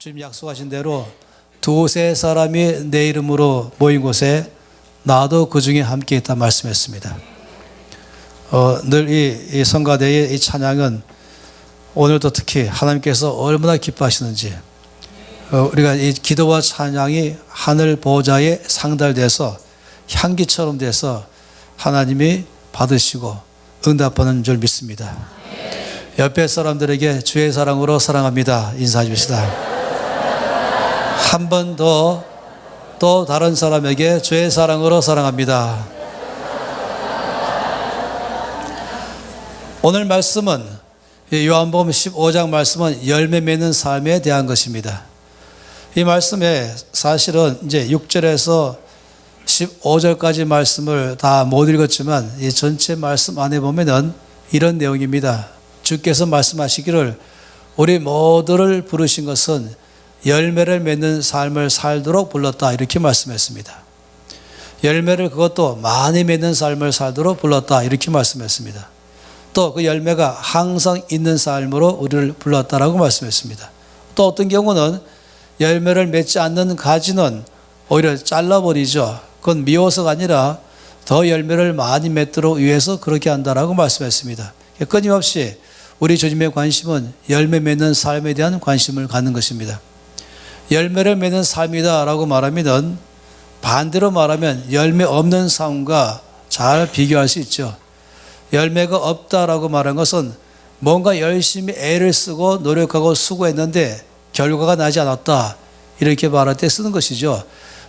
주님 약속하신 대로 두세 사람이 내 이름으로 모인 곳에 나도 그 중에 함께 있다 말씀했습니다. 늘 이 성가대의 이 찬양은 오늘도 특히 하나님께서 얼마나 기뻐하시는지 우리가 이 기도와 찬양이 하늘 보좌에 상달돼서 향기처럼 돼서 하나님이 받으시고 응답하는 줄 믿습니다. 옆에 사람들에게 주의 사랑으로 사랑합니다 인사해 주시다. 한 번 더 또 다른 사람에게 주의 사랑으로 사랑합니다. 오늘 말씀은 요한복음 15장 말씀은 열매 맺는 삶에 대한 것입니다. 이 말씀에 사실은 이제 6절에서 15절까지 말씀을 다 못 읽었지만 이 전체 말씀 안에 보면은 이런 내용입니다. 주께서 말씀하시기를 우리 모두를 부르신 것은 열매를 맺는 삶을 살도록 불렀다 이렇게 말씀했습니다. 열매를 그것도 많이 맺는 삶을 살도록 불렀다 이렇게 말씀했습니다. 또 그 열매가 항상 있는 삶으로 우리를 불렀다라고 말씀했습니다. 또 어떤 경우는 열매를 맺지 않는 가지는 오히려 잘라버리죠. 그건 미워서가 아니라 더 열매를 많이 맺도록 위해서 그렇게 한다라고 말씀했습니다. 끊임없이 우리 주님의 관심은 열매 맺는 삶에 대한 관심을 갖는 것입니다. 열매를 맺는 삶이다라고 말하면 반대로 말하면 열매 없는 삶과 잘 비교할 수 있죠. 열매가 없다라고 말한 것은 뭔가 열심히 애를 쓰고 노력하고 수고했는데 결과가 나지 않았다 이렇게 말할 때 쓰는 것이죠.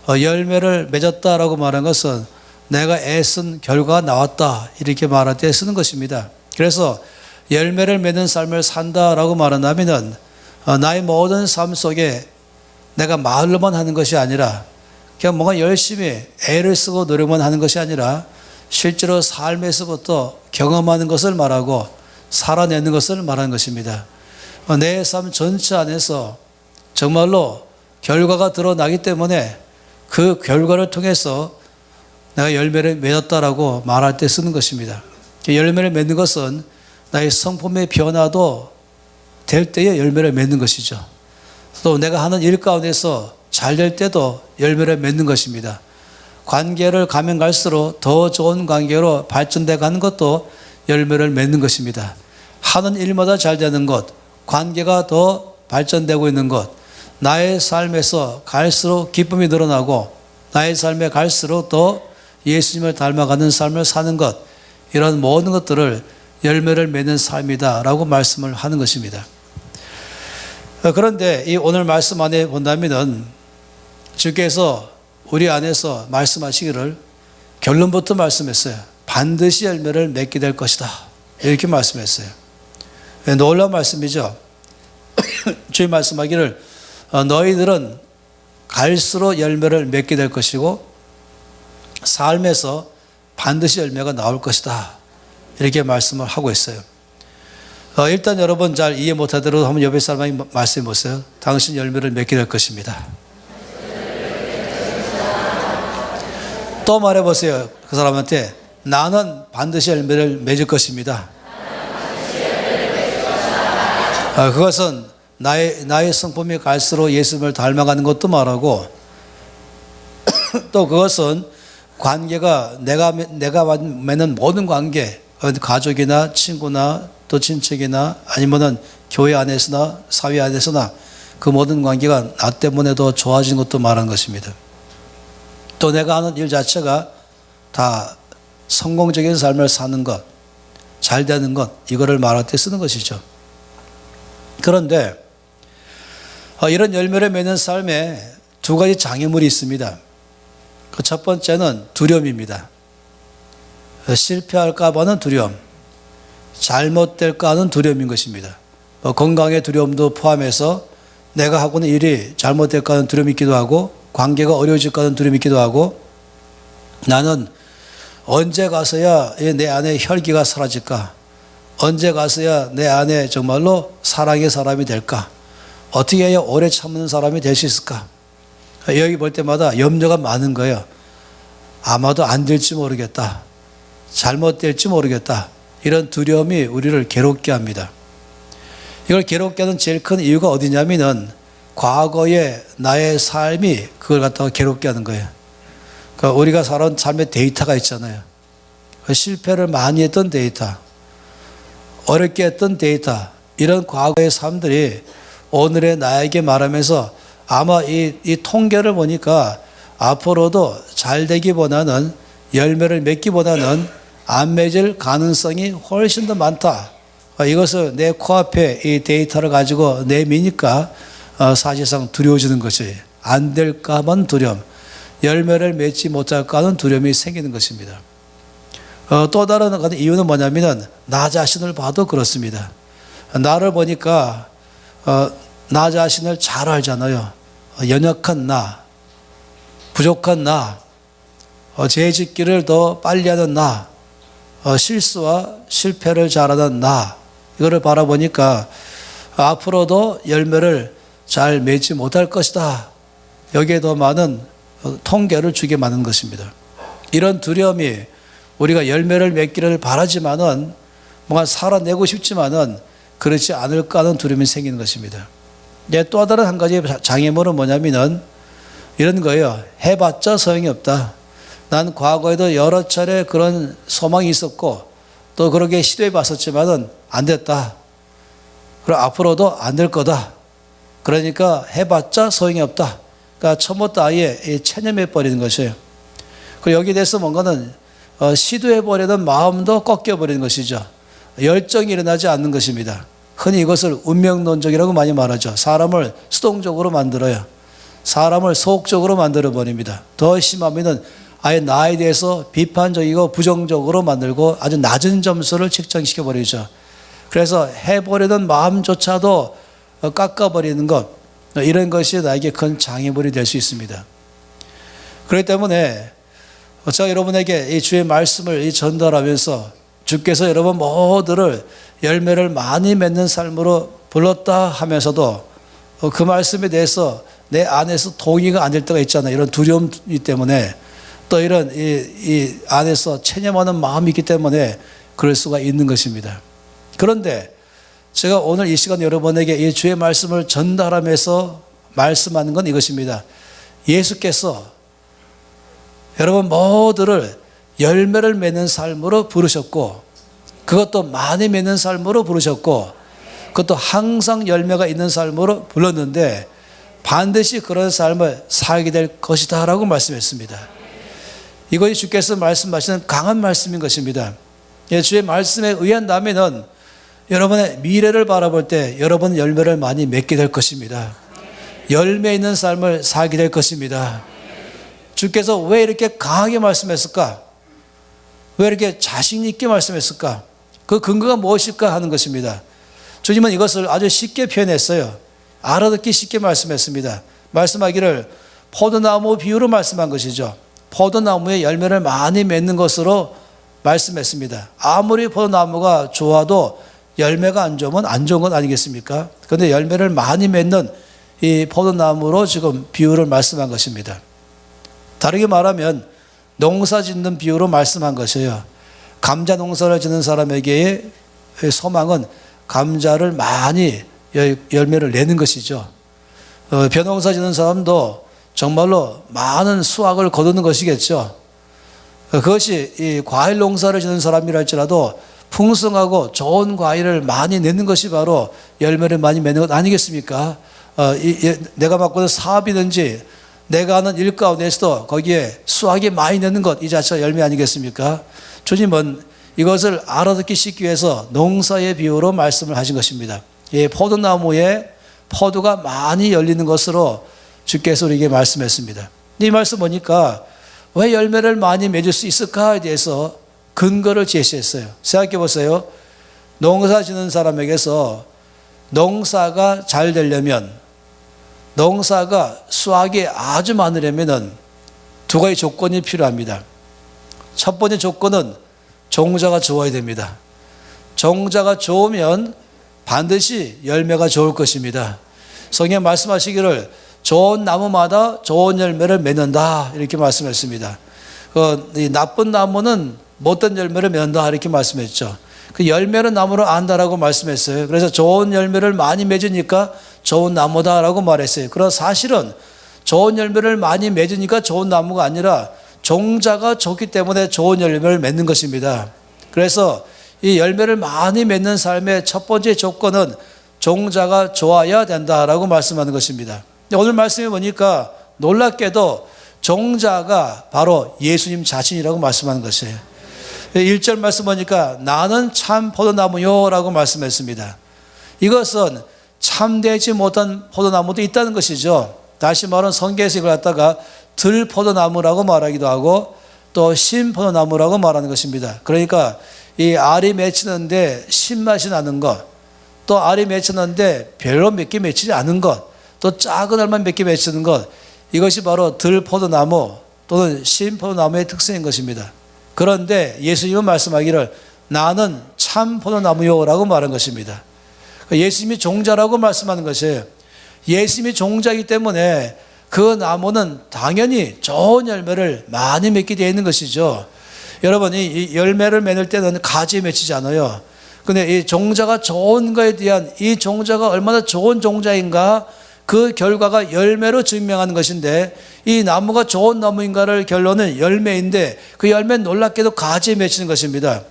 열매를 맺었다라고 말한 것은 내가 애쓴 결과가 나왔다 이렇게 말할 때 쓰는 것입니다. 그래서 열매를 맺는 삶을 산다라고 말한다면 나의 모든 삶 속에 내가 말로만 하는 것이 아니라 그냥 뭔가 열심히 애를 쓰고 노력만 하는 것이 아니라 실제로 삶에서부터 경험하는 것을 말하고 살아내는 것을 말하는 것입니다. 내 삶 전체 안에서 정말로 결과가 드러나기 때문에 그 결과를 통해서 내가 열매를 맺었다라고 말할 때 쓰는 것입니다. 열매를 맺는 것은 나의 성품의 변화도 될 때에 열매를 맺는 것이죠. 또 내가 하는 일 가운데서 잘 될 때도 열매를 맺는 것입니다. 관계를 가면 갈수록 더 좋은 관계로 발전돼 가는 것도 열매를 맺는 것입니다. 하는 일마다 잘 되는 것, 관계가 더 발전되고 있는 것, 나의 삶에서 갈수록 기쁨이 늘어나고 나의 삶에 갈수록 더 예수님을 닮아가는 삶을 사는 것, 이런 모든 것들을 열매를 맺는 삶이다라고 말씀을 하는 것입니다. 그런데 이 오늘 말씀 안에 본다면은 주께서 우리 안에서 말씀하시기를 결론부터 말씀했어요. 반드시 열매를 맺게 될 것이다. 이렇게 말씀했어요. 놀라운 말씀이죠. 주님 말씀하기를 너희들은 갈수록 열매를 맺게 될 것이고 삶에서 반드시 열매가 나올 것이다. 이렇게 말씀을 하고 있어요. 일단 여러분 잘 이해 못하더라도 한번 옆에 사람에게 말씀해 보세요. 당신 열매를 맺게 될 것입니다. 또 말해 보세요. 그 사람한테 나는 반드시 열매를 맺을 것입니다. 그것은 나의 성품이 갈수록 예수님을 닮아가는 것도 말하고 또 그것은 관계가 내가 맺는 모든 관계, 가족이나 친구나 또 친척이나 아니면은 교회 안에서나 사회 안에서나 그 모든 관계가 나 때문에 더 좋아진 것도 말하는 것입니다. 또 내가 하는 일 자체가 다 성공적인 삶을 사는 것, 잘 되는 것, 이거를 말할 때 쓰는 것이죠. 그런데 이런 열매를 맺는 삶에 두 가지 장애물이 있습니다. 그 첫 번째는 두려움입니다. 실패할까 봐는 두려움, 잘못될까 하는 두려움인 것입니다. 건강의 두려움도 포함해서 내가 하고 있는 일이 잘못될까 하는 두려움이 있기도 하고 관계가 어려워질까 하는 두려움이 있기도 하고 나는 언제 가서야 내 안에 혈기가 사라질까? 언제 가서야 내 안에 정말로 사랑의 사람이 될까? 어떻게 해야 오래 참는 사람이 될 수 있을까? 여기 볼 때마다 염려가 많은 거예요. 아마도 안 될지 모르겠다. 잘못될지 모르겠다. 이런 두려움이 우리를 괴롭게 합니다. 이걸 괴롭게 하는 제일 큰 이유가 어디냐면은 과거의 나의 삶이 그걸 갖다가 괴롭게 하는 거예요. 그러니까 우리가 살아온 삶의 데이터가 있잖아요. 실패를 많이 했던 데이터, 어렵게 했던 데이터, 이런 과거의 삶들이 오늘의 나에게 말하면서 아마 이 통계를 보니까 앞으로도 잘 되기보다는 열매를 맺기보다는 안 맺을 가능성이 훨씬 더 많다. 이것을 내 코앞에 이 데이터를 가지고 내미니까 사실상 두려워지는 것이 안 될까 하는 두려움, 열매를 맺지 못할까 하는 두려움이 생기는 것입니다. 또 다른 이유는 뭐냐면 나 자신을 봐도 그렇습니다. 나를 보니까 나 자신을 잘 알잖아요. 연약한 나, 부족한 나, 죄 짓기를 더 빨리 하는 나, 실수와 실패를 잘하는 나, 이거를 바라보니까 앞으로도 열매를 잘 맺지 못할 것이다. 여기에 더 많은 통계를 주게 만든 것입니다. 이런 두려움이 우리가 열매를 맺기를 바라지만은 뭔가 살아내고 싶지만은 그렇지 않을까 하는 두려움이 생기는 것입니다. 또 다른 한 가지 장애물은 뭐냐면은 이런 거예요. 해봤자 소용이 없다. 난 과거에도 여러 차례 그런 소망이 있었고 또 그렇게 시도해 봤었지만은 안 됐다. 그리고 앞으로도 안 될 거다. 그러니까 해봤자 소용이 없다. 그러니까 처음부터 아예 체념해 버리는 것이에요. 그리고 여기에 대해서 뭔가는 시도해 보려는 마음도 꺾여 버리는 것이죠. 열정이 일어나지 않는 것입니다. 흔히 이것을 운명론적이라고 많이 말하죠. 사람을 수동적으로 만들어요. 사람을 소극적으로 만들어 버립니다. 더 심하면은 아예 나에 대해서 비판적이고 부정적으로 만들고 아주 낮은 점수를 책정시켜 버리죠. 그래서 해보려는 마음조차도 깎아버리는 것, 이런 것이 나에게 큰 장애물이 될 수 있습니다. 그렇기 때문에 제가 여러분에게 이 주의 말씀을 전달하면서 주께서 여러분 모두를 열매를 많이 맺는 삶으로 불렀다 하면서도 그 말씀에 대해서 내 안에서 동의가 안 될 때가 있잖아요. 이런 두려움 때문에 또 이런 이 안에서 체념하는 마음이 있기 때문에 그럴 수가 있는 것입니다. 그런데 제가 오늘 이 시간 여러분에게 이 주의 말씀을 전달하면서 말씀하는 건 이것입니다. 예수께서 여러분 모두를 열매를 맺는 삶으로 부르셨고 그것도 많이 맺는 삶으로 부르셨고 그것도 항상 열매가 있는 삶으로 불렀는데 반드시 그런 삶을 살게 될 것이다 라고 말씀했습니다. 이것이 주께서 말씀하시는 강한 말씀인 것입니다. 주의 말씀에 의한다면 여러분의 미래를 바라볼 때 여러분은 열매를 많이 맺게 될 것입니다. 열매 있는 삶을 살게 될 것입니다. 주께서 왜 이렇게 강하게 말씀했을까? 왜 이렇게 자신 있게 말씀했을까? 그 근거가 무엇일까 하는 것입니다. 주님은 이것을 아주 쉽게 표현했어요. 알아듣기 쉽게 말씀했습니다. 말씀하기를 포도나무 비유로 말씀한 것이죠. 포도나무의 열매를 많이 맺는 것으로 말씀했습니다. 아무리 포도나무가 좋아도 열매가 안 좋으면 안 좋은 건 아니겠습니까? 그런데 열매를 많이 맺는 이 포도나무로 지금 비유를 말씀한 것입니다. 다르게 말하면 농사 짓는 비유로 말씀한 것이에요. 감자 농사를 짓는 사람에게의 소망은 감자를 많이 열매를 내는 것이죠. 벼농사 짓는 사람도 정말로 많은 수확을 거두는 것이겠죠. 그것이 이 과일 농사를 짓는 사람이라 할지라도 풍성하고 좋은 과일을 많이 내는 것이 바로 열매를 많이 맺는 것 아니겠습니까? 내가 맡고 있는 사업이든지 내가 하는 일 가운데서도 거기에 수확이 많이 내는 것, 이 자체가 열매 아니겠습니까? 주님은 이것을 알아듣기 쉽기 위해서 농사의 비유로 말씀을 하신 것입니다. 이 포도나무에 포도가 많이 열리는 것으로 주께서 우리에게 말씀했습니다. 이 말씀 보니까 왜 열매를 많이 맺을 수 있을까에 대해서 근거를 제시했어요. 생각해 보세요. 농사 짓는 사람에게서 농사가 잘 되려면, 농사가 수확이 아주 많으려면 두 가지 조건이 필요합니다. 첫 번째 조건은 종자가 좋아야 됩니다. 종자가 좋으면 반드시 열매가 좋을 것입니다. 성경 말씀하시기를 좋은 나무마다 좋은 열매를 맺는다 이렇게 말씀했습니다. 이 나쁜 나무는 못된 열매를 맺는다 이렇게 말씀했죠. 그 열매는 나무를 안다라고 말씀했어요. 그래서 좋은 열매를 많이 맺으니까 좋은 나무다라고 말했어요. 그러나 사실은 좋은 열매를 많이 맺으니까 좋은 나무가 아니라 종자가 좋기 때문에 좋은 열매를 맺는 것입니다. 그래서 이 열매를 많이 맺는 삶의 첫 번째 조건은 종자가 좋아야 된다라고 말씀하는 것입니다. 오늘 말씀해 보니까 놀랍게도 종자가 바로 예수님 자신이라고 말씀하는 것이에요. 1절 말씀 보니까 나는 참 포도나무요 라고 말씀했습니다. 이것은 참되지 못한 포도나무도 있다는 것이죠. 다시 말하면 성경에서 이걸 갖다가 들포도나무라고 말하기도 하고 또 신포도나무라고 말하는 것입니다. 그러니까 이 알이 맺히는데 신맛이 나는 것, 또 알이 맺히는데 별로 몇 개 맺히지 않은 것, 또 작은 알만 몇 개 맺히는 것, 이것이 바로 들포도나무 또는 신포도나무의 특성인 것입니다. 그런데 예수님은 말씀하기를 나는 참 포도나무요 라고 말한 것입니다. 예수님이 종자라고 말씀하는 것이에요. 예수님이 종자이기 때문에 그 나무는 당연히 좋은 열매를 많이 맺게 되어 있는 것이죠. 여러분이 이 열매를 맺을 때는 가지에 맺히지 않아요. 근데 이 종자가 좋은 것에 대한 이 종자가 얼마나 좋은 종자인가 그 결과가 열매로 증명하는 것인데 이 나무가 좋은 나무인가를 결론은 열매인데 그 열매는 놀랍게도 가지에 맺히는 것입니다.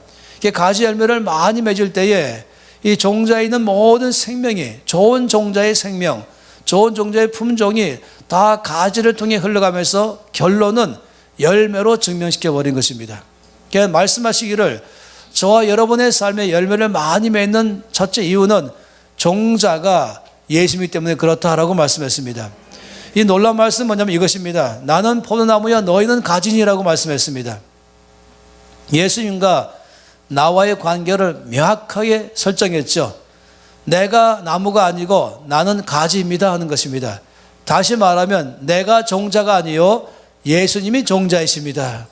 가지 열매를 많이 맺을 때에 이 종자에 있는 모든 생명이 좋은 종자의 생명, 좋은 종자의 품종이 다 가지를 통해 흘러가면서 결론은 열매로 증명시켜 버린 것입니다. 그러니까 말씀하시기를 저와 여러분의 삶에 열매를 많이 맺는 첫째 이유는 종자가 예수이기 때문에 그렇다라고 말씀했습니다. 이 놀라운 말씀은 뭐냐면 이것입니다. 나는 포도나무야 너희는 가지니라고 말씀했습니다. 예수님과 나와의 관계를 명확하게 설정했죠. 내가 나무가 아니고 나는 가지입니다 하는 것입니다. 다시 말하면 내가 종자가 아니요 예수님이 종자이십니다.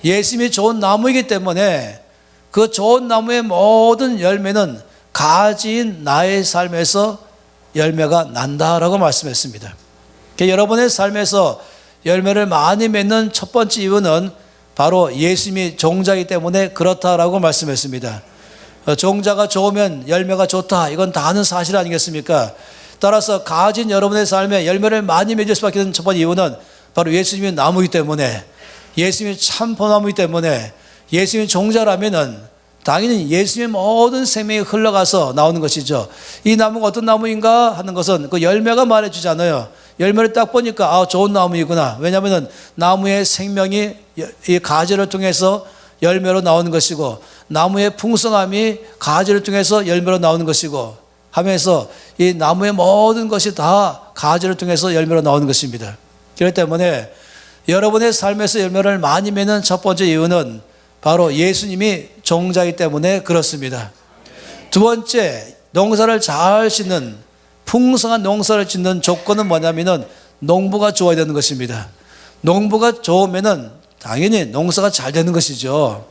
예수님이 좋은 나무이기 때문에 그 좋은 나무의 모든 열매는 가지인 나의 삶에서 열매가 난다라고 말씀했습니다. 여러분의 삶에서 열매를 많이 맺는 첫 번째 이유는 바로 예수님이 종자이기 때문에 그렇다라고 말씀했습니다. 종자가 좋으면 열매가 좋다. 이건 다 아는 사실 아니겠습니까? 따라서 가진 여러분의 삶에 열매를 많이 맺을 수밖에 없는 첫 번째 이유는 바로 예수님이 나무이기 때문에 예수님이 참 포도나무이기 때문에 예수님이 종자라면은 당연히 예수님의 모든 생명이 흘러가서 나오는 것이죠. 이 나무가 어떤 나무인가 하는 것은 그 열매가 말해주잖아요. 열매를 딱 보니까 좋은 나무이구나. 왜냐하면 나무의 생명이 이 가지를 통해서 열매로 나오는 것이고 나무의 풍성함이 가지를 통해서 열매로 나오는 것이고 하면서 이 나무의 모든 것이 다 가지를 통해서 열매로 나오는 것입니다. 그렇기 때문에 여러분의 삶에서 열매를 많이 맺는 첫 번째 이유는 바로 예수님이 종자이기 때문에 그렇습니다. 두 번째, 농사를 잘 짓는 풍성한 농사를 짓는 조건은 뭐냐면은 농부가 좋아야 되는 것입니다. 농부가 좋으면은 당연히 농사가 잘 되는 것이죠.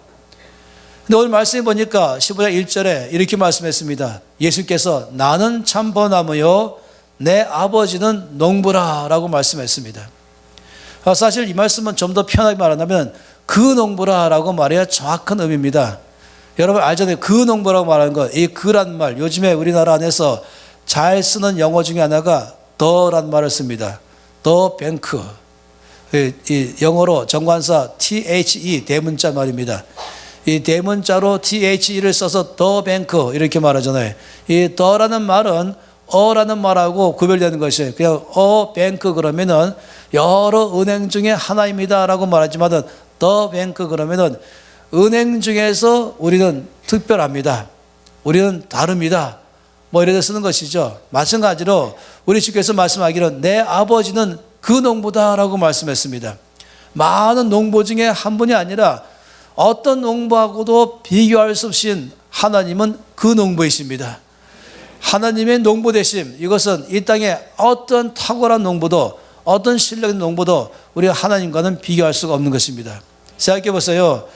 근데 오늘 말씀해 보니까 15장 1절에 이렇게 말씀했습니다. 예수께서 나는 참 포도나무요 내 아버지는 농부라 라고 말씀했습니다. 사실 이 말씀은 좀 더 편하게 말하면 그 농부라 라고 말해야 정확한 의미입니다. 여러분 알잖아요. 그 농부라고 말하는 것, 이 그란 말, 요즘에 우리나라 안에서 잘 쓰는 영어 중에 하나가 더란 말을 씁니다. 더 뱅크. 이 영어로 정관사 THE 대문자 말입니다. 이 대문자로 THE를 써서 더 뱅크 이렇게 말하잖아요. 이 더라는 말은 어라는 말하고 구별되는 것이에요. 그냥 뱅크 그러면은 여러 은행 중에 하나입니다라고 말하지만은 더 뱅크 그러면은 은행 중에서 우리는 특별합니다. 우리는 다릅니다. 뭐 이렇게 쓰는 것이죠. 마찬가지로 우리 주께서 말씀하기를 내 아버지는 그 농부다라고 말씀했습니다. 많은 농부 중에 한 분이 아니라 어떤 농부하고도 비교할 수 없이 하나님은 그 농부이십니다. 하나님의 농부 되심, 이것은 이 땅에 어떤 탁월한 농부도 어떤 실력 있는 농부도 우리 하나님과는 비교할 수가 없는 것입니다. 생각해 보세요.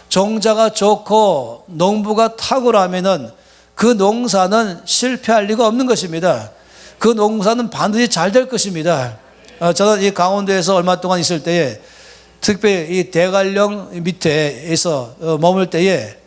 종자가 좋고 농부가 탁월하면은 그 농사는 실패할 리가 없는 것입니다. 그 농사는 반드시 잘 될 것입니다. 저는 이 강원도에서 얼마 동안 있을 때에 특별히 이 대관령 밑에서 머물 때에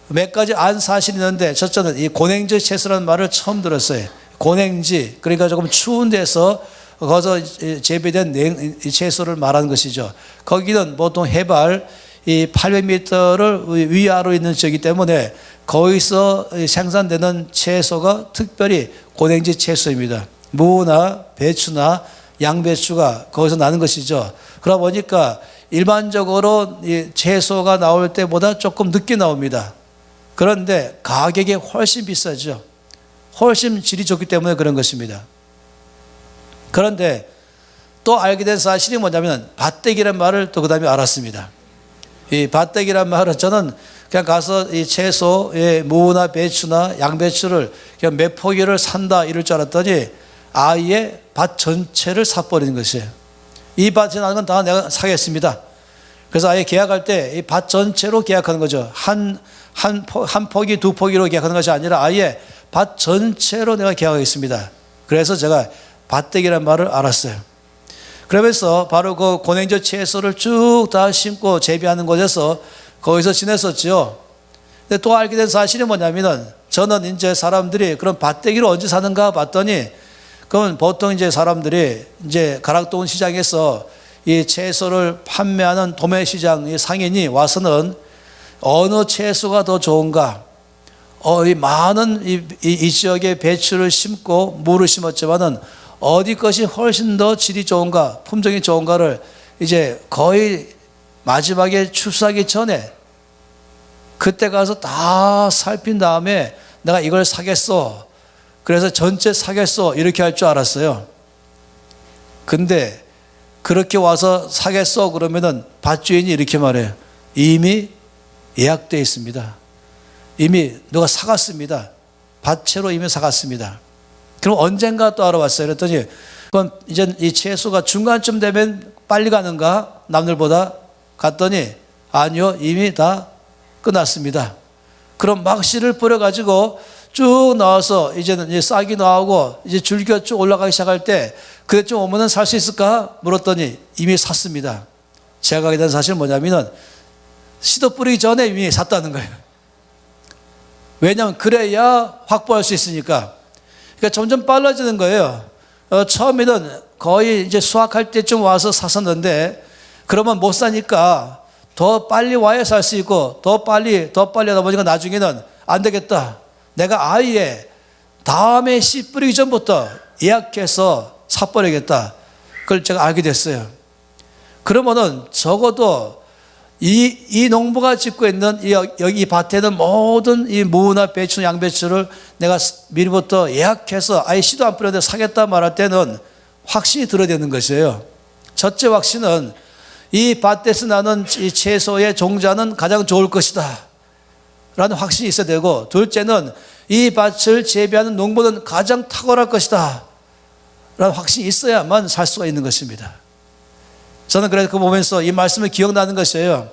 몇 가지 안 사실이 있는데 첫째는 이 고냉지 채소라는 말을 처음 들었어요. 고냉지, 그러니까 조금 추운 데서 거기서 재배된 채소를 말하는 것이죠. 거기는 보통 해발 이 800m를 위아래로 있는 지역이기 때문에 거기서 생산되는 채소가 특별히 고냉지 채소입니다. 무나 배추나 양배추가 거기서 나는 것이죠. 그러다 보니까 일반적으로 이 채소가 나올 때보다 조금 늦게 나옵니다. 그런데 가격이 훨씬 비싸죠. 훨씬 질이 좋기 때문에 그런 것입니다. 그런데 또 알게 된 사실이 뭐냐면 밭대기란 말을 또 그 다음에 알았습니다. 이 밭대기란 말은 저는 그냥 가서 이 채소, 무나 배추나 양배추를 그냥 몇 포기를 산다 이럴 줄 알았더니 아예 밭 전체를 사버리는 것이에요. 이 밭에 나는 건 다 내가 사겠습니다. 그래서 아예 계약할 때 이 밭 전체로 계약하는 거죠. 한 포기, 두 포기로 계약하는 것이 아니라 아예 밭 전체로 내가 계약하겠습니다. 그래서 제가 밭대기란 말을 알았어요. 그러면서 바로 그 고냉지 채소를 쭉 다 심고 재배하는 곳에서 거기서 지냈었죠. 근데 또 알게 된 사실이 뭐냐면은 저는 이제 사람들이 그런 밭대기를 언제 사는가 봤더니 그건 보통 이제 사람들이 이제 가락동 시장에서 이 채소를 판매하는 도매시장 상인이 와서는 어느 채소가 더 좋은가? 이 많은 이 지역에 배추를 심고 무를 심었지만은 어디 것이 훨씬 더 질이 좋은가, 품종이 좋은가를 이제 거의 마지막에 추수하기 전에 그때 가서 다 살핀 다음에 내가 이걸 사겠어. 그래서 전체 사겠어. 이렇게 할 줄 알았어요. 근데 그렇게 와서 사겠어. 그러면은 밭주인이 이렇게 말해요. 이미 예약되어 있습니다. 이미 누가 사갔습니다. 밭채로 이미 사갔습니다. 그럼 언젠가 또 알아봤어요. 그랬더니 그럼 이제 이 채소가 중간쯤 되면 빨리 가는가? 남들보다 갔더니 아니요. 이미 다 끝났습니다. 그럼 막 씨를 뿌려가지고 쭉 나와서 이제는 이제 싹이 나오고 이제 줄기가 쭉 올라가기 시작할 때 그때쯤 오면은 살 수 있을까? 물었더니 이미 샀습니다. 제가 알게 된 사실은 뭐냐면은 씨도 뿌리기 전에 이미 샀다는 거예요. 왜냐하면 그래야 확보할 수 있으니까. 그러니까 점점 빨라지는 거예요. 처음에는 거의 이제 수확할 때쯤 와서 샀었는데 그러면 못 사니까 더 빨리 와야 살 수 있고 더 빨리 하다 보니까 나중에는 안 되겠다. 내가 아예 다음에 씨 뿌리기 전부터 예약해서 사버리겠다. 그걸 제가 알게 됐어요. 그러면은 적어도 이 농부가 짓고 있는 여기 이 밭에는 모든 이 무나 배추, 양배추를 내가 미리부터 예약해서 아예 씨도 안 뿌렸는데 사겠다 말할 때는 확신이 들어야 되는 것이에요. 첫째 확신은 이 밭에서 나는 이 채소의 종자는 가장 좋을 것이다 라는 확신이 있어야 되고, 둘째는 이 밭을 재배하는 농부는 가장 탁월할 것이다 라는 확신이 있어야만 살 수가 있는 것입니다. 저는 그래서 그 보면서 이 말씀을 기억나는 것이에요.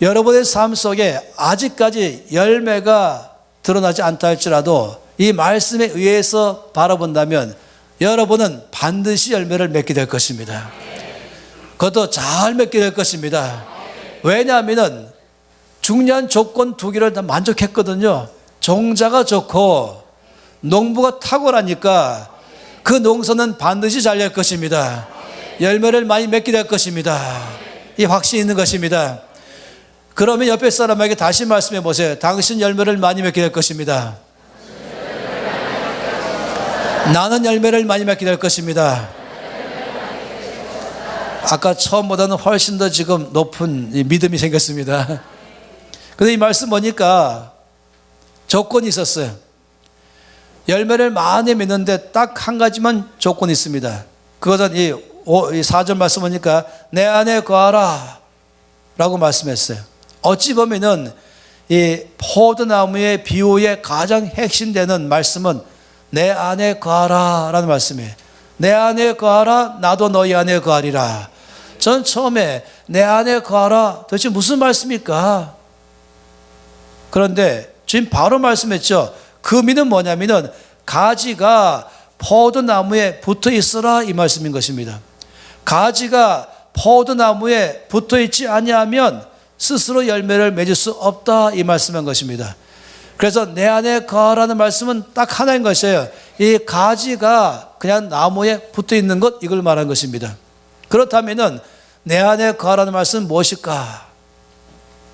여러분의 삶 속에 아직까지 열매가 드러나지 않다 할지라도 이 말씀에 의해서 바라본다면 여러분은 반드시 열매를 맺게 될 것입니다. 그것도 잘 맺게 될 것입니다. 왜냐하면 중요한 조건 두 개를 다 만족했거든요. 종자가 좋고 농부가 탁월하니까 그 농사는 반드시 잘 될 것입니다. 열매를 많이 맺게 될 것입니다. 이 확신이 있는 것입니다. 그러면 옆에 사람에게 다시 말씀해 보세요. 당신 열매를 많이 맺게 될 것입니다. 나는 열매를 많이 맺게 될 것입니다. 아까 처음보다는 훨씬 더 지금 높은 믿음이 생겼습니다. 근데 이 말씀 보니까 조건이 있었어요. 열매를 많이 맺는데 딱 한 가지만 조건이 있습니다. 그것은 이 4절 말씀 보니까 내 안에 거하라 라고 말씀했어요. 어찌 보면은 이 포도나무의 비유의 가장 핵심되는 말씀은 내 안에 거하라 라는 말씀이에요. 내 안에 거하라 나도 너희 안에 거하리라. 전 처음에 내 안에 거하라 도대체 무슨 말씀일까? 그런데 지금 바로 말씀했죠. 그 의미는 뭐냐면은 가지가 포도나무에 붙어 있으라 이 말씀인 것입니다. 가지가 포도나무에 붙어 있지 아니하면 스스로 열매를 맺을 수 없다, 이 말씀한 것입니다. 그래서 내 안에 거하라는 말씀은 딱 하나인 것이에요. 이 가지가 그냥 나무에 붙어 있는 것, 이걸 말한 것입니다. 그렇다면은 내 안에 거하라는 말씀은 무엇일까?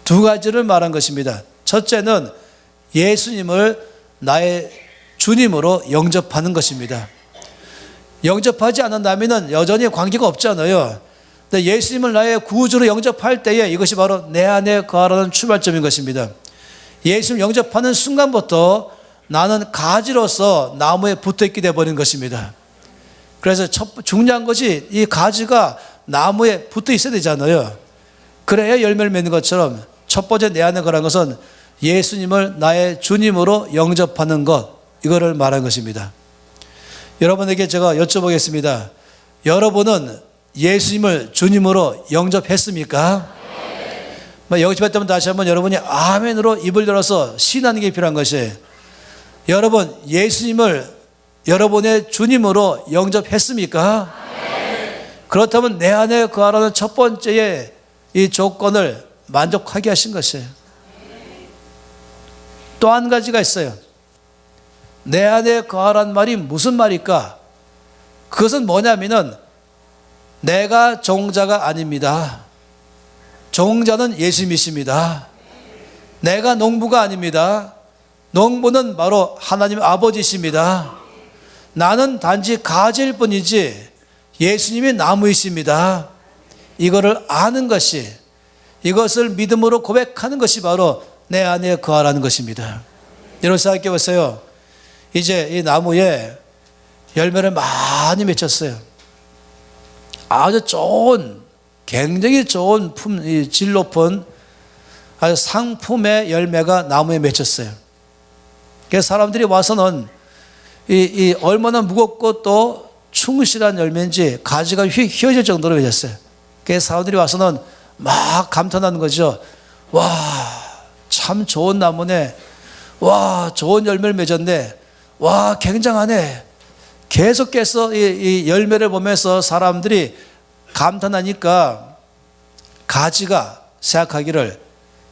두 가지를 말한 것입니다. 첫째는 예수님을 나의 주님으로 영접하는 것입니다. 영접하지 않는다면 여전히 관계가 없잖아요. 근데 예수님을 나의 구주로 영접할 때에 이것이 바로 내 안에 거하라는 출발점인 것입니다. 예수님을 영접하는 순간부터 나는 가지로서 나무에 붙어있게 되어버린 것입니다. 그래서 중요한 것이 이 가지가 나무에 붙어 있어야 되잖아요. 그래야 열매를 맺는 것처럼 첫 번째 내 안에 거라는 것은 예수님을 나의 주님으로 영접하는 것, 이거를 말한 것입니다. 여러분에게 제가 여쭤보겠습니다. 여러분은 예수님을 주님으로 영접했습니까? 영접했다면 다시 한번 여러분이 아멘으로 입을 열어서 신하는 게 필요한 것이에요. 여러분, 예수님을 여러분의 주님으로 영접했습니까? 그렇다면 내 안에 거하라는 첫 번째의 이 조건을 만족하게 하신 것이에요. 또 한 가지가 있어요. 내 안에 거하라는 말이 무슨 말일까? 그것은 뭐냐면은 내가 종자가 아닙니다. 종자는 예수님이십니다. 내가 농부가 아닙니다. 농부는 바로 하나님 아버지십니다. 나는 단지 가지일 뿐이지 예수님이 나무이십니다. 이거를 아는 것이, 이것을 믿음으로 고백하는 것이 바로 내 안에 거하라는 것입니다. 여러분 생각해 보세요. 이제 이 나무에 열매를 많이 맺혔어요. 아주 좋은, 굉장히 좋은 질 높은 아주 상품의 열매가 나무에 맺혔어요. 그래서 사람들이 와서는 이 얼마나 무겁고 또 충실한 열매인지 가지가 휘어질 정도로 맺었어요. 그래서 사람들이 와서는 막 감탄하는 거죠. 와, 참 좋은 나무네. 와, 좋은 열매를 맺었네. 와, 굉장하네. 계속해서 이 열매를 보면서 사람들이 감탄하니까 가지가 생각하기를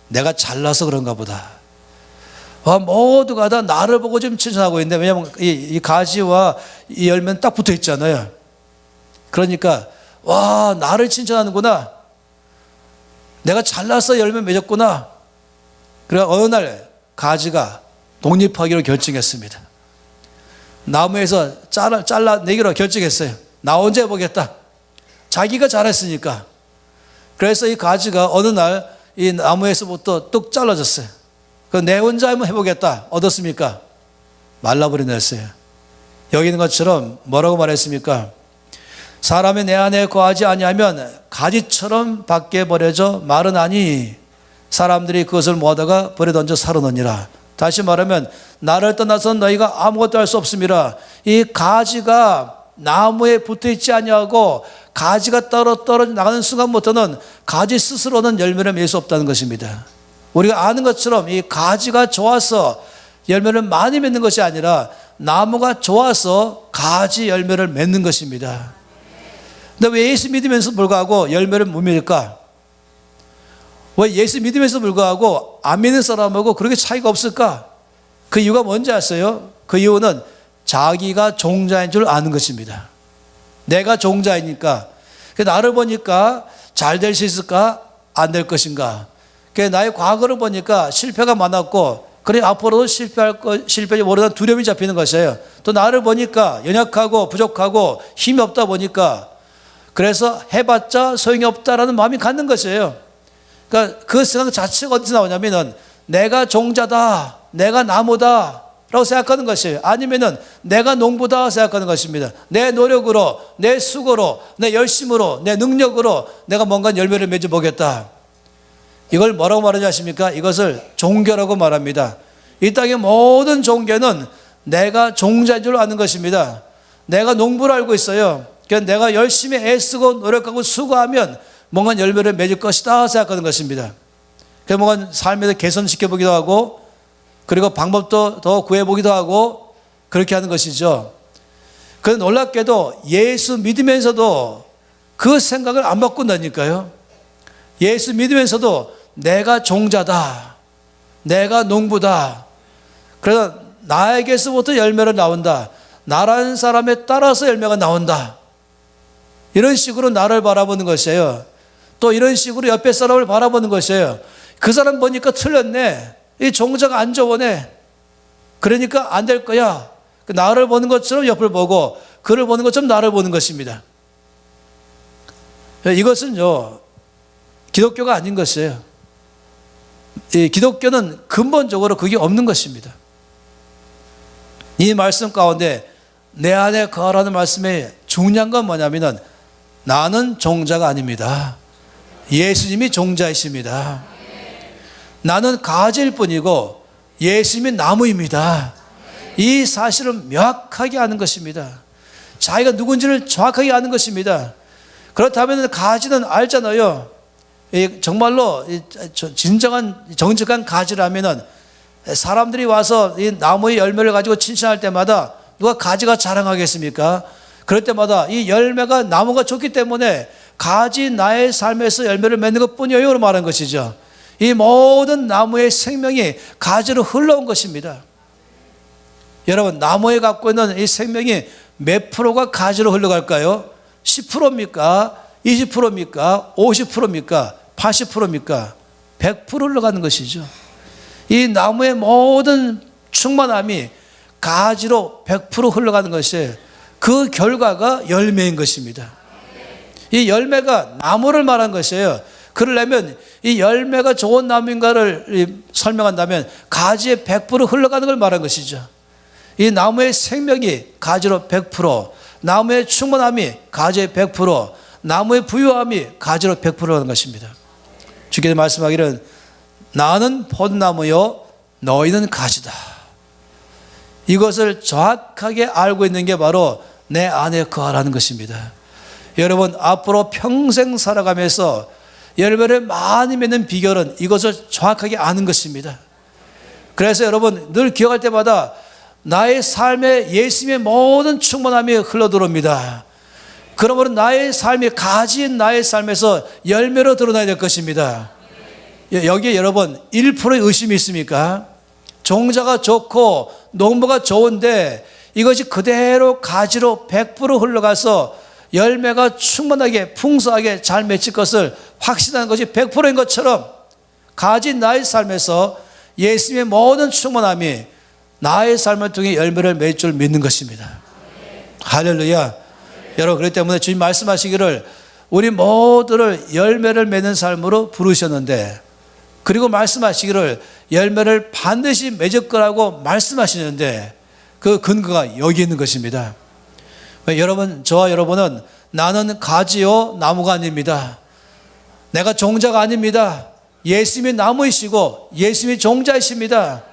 내가 잘나서 그런가 보다. 와, 모두가 다 나를 보고 지금 칭찬하고 있는데, 왜냐하면 이 가지와 이 열매는 딱 붙어 있잖아요. 그러니까 와, 나를 칭찬하는구나. 내가 잘나서 열매 맺었구나. 그래 어느 날 가지가 독립하기로 결정했습니다. 나무에서 잘라내기로 결정했어요. 나 혼자 해보겠다. 자기가 잘했으니까. 그래서 이 가지가 어느 날 이 나무에서부터 뚝 잘라졌어요. 내 혼자 한번 해보겠다. 어떻습니까? 말라버리냈어요. 여기 있는 것처럼 뭐라고 말했습니까? 사람이 내 안에 거하지 아니하면 가지처럼 밖에 버려져 마르나니 사람들이 그것을 모아다가 버려 던져 사르느니라. 다시 말하면 나를 떠나서 너희가 아무것도 할 수 없습니다. 이 가지가 나무에 붙어있지 아니하고 가지가 떨어져 나가는 순간부터는 가지 스스로는 열매를 맺을 수 없다는 것입니다. 우리가 아는 것처럼 이 가지가 좋아서 열매를 많이 맺는 것이 아니라 나무가 좋아서 가지 열매를 맺는 것입니다. 근데 왜 예수 믿으면서 불구하고 열매를 못 맺을까? 왜 예수 믿으면서 불구하고 안 믿는 사람하고 그렇게 차이가 없을까? 그 이유가 뭔지 아세요? 그 이유는 자기가 종자인 줄 아는 것입니다. 내가 종자이니까 나를 보니까 잘 될 수 있을까? 안 될 것인가? 나의 과거를 보니까 실패가 많았고 그래 앞으로도 실패할지 모르는 두려움이 잡히는 것이에요. 또 나를 보니까 연약하고 부족하고 힘이 없다 보니까 그래서 해봤자 소용이 없다라는 마음이 갖는 것이에요. 그러니까 그 생각 자체가 어디서 나오냐면은 내가 종자다, 내가 나무다 라고 생각하는 것이에요. 아니면은 내가 농부다 생각하는 것입니다. 내 노력으로, 내 수고로, 내 열심으로, 내 능력으로 내가 뭔가 열매를 맺어보겠다. 이걸 뭐라고 말하지 아십니까? 이것을 종교라고 말합니다. 이 땅의 모든 종교는 내가 종자인 줄 아는 것입니다. 내가 농부를 알고 있어요. 그러니까 내가 열심히 애쓰고 노력하고 수고하면 뭔가 열매를 맺을 것이다 생각하는 것입니다. 그래서 뭔가 삶에서 개선시켜보기도 하고 그리고 방법도 더 구해보기도 하고 그렇게 하는 것이죠. 그런데 놀랍게도 예수 믿으면서도 그 생각을 안 바꾼다니까요. 예수 믿으면서도 내가 종자다, 내가 농부다, 그래서 나에게서부터 열매가 나온다, 나라는 사람에 따라서 열매가 나온다, 이런 식으로 나를 바라보는 것이에요. 또 이런 식으로 옆에 사람을 바라보는 것이에요. 그 사람 보니까 틀렸네, 이 종자가 안 좋으네, 그러니까 안 될 거야. 나를 보는 것처럼 옆을 보고 그를 보는 것처럼 나를 보는 것입니다. 이것은요, 기독교가 아닌 것이에요. 이 기독교는 근본적으로 그게 없는 것입니다. 이 말씀 가운데 내 안에 거하라는 말씀의 중요한 건 뭐냐면은 나는 종자가 아닙니다. 예수님이 종자이십니다. 나는 가지일 뿐이고 예수님이 나무입니다. 이 사실을 명확하게 아는 것입니다. 자기가 누군지를 정확하게 아는 것입니다. 그렇다면 가지는 알잖아요. 정말로 진정한 정직한 가지라면은 사람들이 와서 이 나무의 열매를 가지고 칭찬할 때마다 누가 가지가 자랑하겠습니까? 그럴 때마다 이 열매가 나무가 좋기 때문에 가지 나의 삶에서 열매를 맺는 것뿐이에요 말한 것이죠. 이 모든 나무의 생명이 가지로 흘러온 것입니다. 여러분, 나무에 갖고 있는 이 생명이 몇 프로가 가지로 흘러갈까요? 10%입니까? 20%입니까? 50%입니까? 80%입니까? 100% 흘러가는 것이죠. 이 나무의 모든 충만함이 가지로 100% 흘러가는 것이 그 결과가 열매인 것입니다. 이 열매가 나무를 말한 것이에요. 그러려면 이 열매가 좋은 나무인가를 설명한다면 가지에 100% 흘러가는 걸 말한 것이죠. 이 나무의 생명이 가지로 100%, 나무의 충만함이 가지에 100%, 나무의 부유함이 가지로 100%라는 것입니다. 주께서 말씀하기를 나는 포도나무요 너희는 가지다. 이것을 정확하게 알고 있는 게 바로 내 안에 거하라는 것입니다. 여러분, 앞으로 평생 살아가면서 열매를 많이 맺는 비결은 이것을 정확하게 아는 것입니다. 그래서 여러분 늘 기억할 때마다 나의 삶에 예수님의 모든 충만함이 흘러들어옵니다. 그러므로 나의 삶이 가지인 나의 삶에서 열매로 드러나야 될 것입니다. 여기에 여러분 1%의 의심이 있습니까? 종자가 좋고 농부가 좋은데 이것이 그대로 가지로 100% 흘러가서 열매가 충만하게 풍성하게 잘 맺힐 것을 확신하는 것이 100%인 것처럼 가진 나의 삶에서 예수님의 모든 충만함이 나의 삶을 통해 열매를 맺을 줄 믿는 것입니다. 할렐루야. 여러분, 그렇기 때문에 주님 말씀하시기를 우리 모두를 열매를 맺는 삶으로 부르셨는데, 그리고 말씀하시기를 열매를 반드시 맺을 거라고 말씀하시는데 그 근거가 여기 있는 것입니다. 여러분, 저와 여러분은 나는 가지요 나무가 아닙니다. 내가 종자가 아닙니다. 예수님이 나무이시고 예수님이 종자이십니다.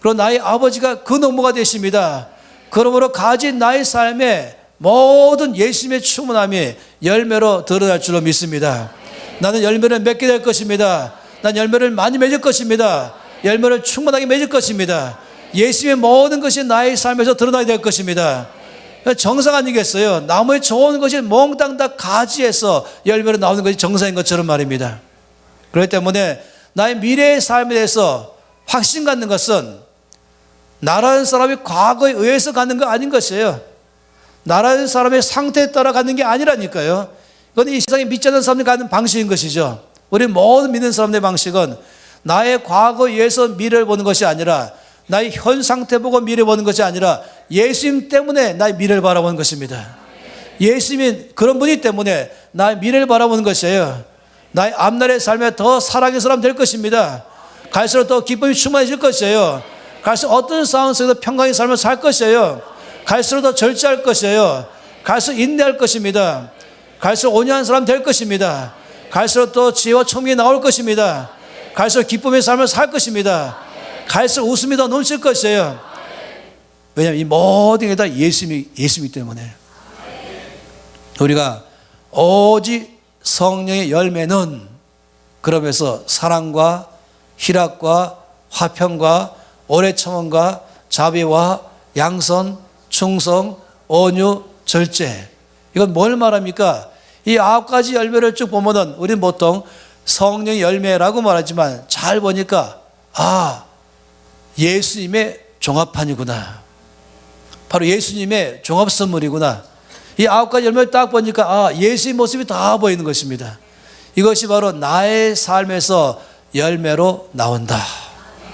그리고 나의 아버지가 그 농부가 되십니다. 그러므로 가진 나의 삶에 모든 예수님의 충만함이 열매로 드러날 줄로 믿습니다. 나는 열매를 맺게 될 것입니다. 난 열매를 많이 맺을 것입니다. 열매를 충분하게 맺을 것입니다. 예수님의 모든 것이 나의 삶에서 드러나야 될 것입니다. 정상 아니겠어요? 나무에 좋은 것이 몽땅 다 가지에서 열매로 나오는 것이 정상인 것처럼 말입니다. 그렇기 때문에 나의 미래의 삶에 대해서 확신 갖는 것은 나라는 사람이 과거에 의해서 가는 거 아닌 것이에요. 나라는 사람의 상태에 따라 가는 게 아니라니까요. 이건 이 세상에 믿지 않는 사람들이 가는 방식인 것이죠. 우리 모든 믿는 사람들의 방식은 나의 과거에 의해서 미래를 보는 것이 아니라, 나의 현 상태 보고 미래 보는 것이 아니라 예수님 때문에 나의 미래를 바라보는 것입니다. 예수님이 그런 분이기 때문에 나의 미래를 바라보는 것이에요. 나의 앞날의 삶에 더 사랑의 사람 될 것입니다. 갈수록 더 기쁨이 충만해질 것이에요. 갈수록 어떤 상황 속에서 평강의 삶을 살 것이에요. 갈수록 더 절제할 것이에요. 갈수록 인내할 것입니다. 갈수록 온유한 사람 될 것입니다. 갈수록 더 지혜와聰明이 나올 것입니다. 갈수록 기쁨의 삶을 살 것입니다. 갈수록 웃음이 더 넘칠 것이에요. 왜냐하면 이 모든 게 다 예수님이기 때문에. 우리가 오직 성령의 열매는, 그러면서 사랑과 희락과 화평과 오래 참음과 자비와 양선, 충성, 온유, 절제. 이건 뭘 말합니까? 이 9가지 열매를 쭉 보면은 우리는 보통 성령의 열매라고 말하지만 잘 보니까 예수님의 종합판이구나. 바로 예수님의 종합 선물이구나. 이 9가지 열매를 딱 보니까 예수의 모습이 다 보이는 것입니다. 이것이 바로 나의 삶에서 열매로 나온다.